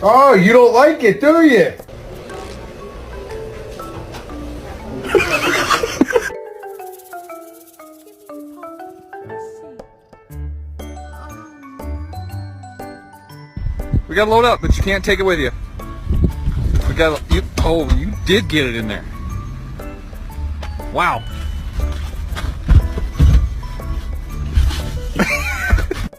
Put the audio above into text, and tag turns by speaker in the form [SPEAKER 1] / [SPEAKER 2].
[SPEAKER 1] Oh, you don't like it, do you?
[SPEAKER 2] We gotta load up, but you can't take it with you. We gotta. Oh, you did get it in there. Wow.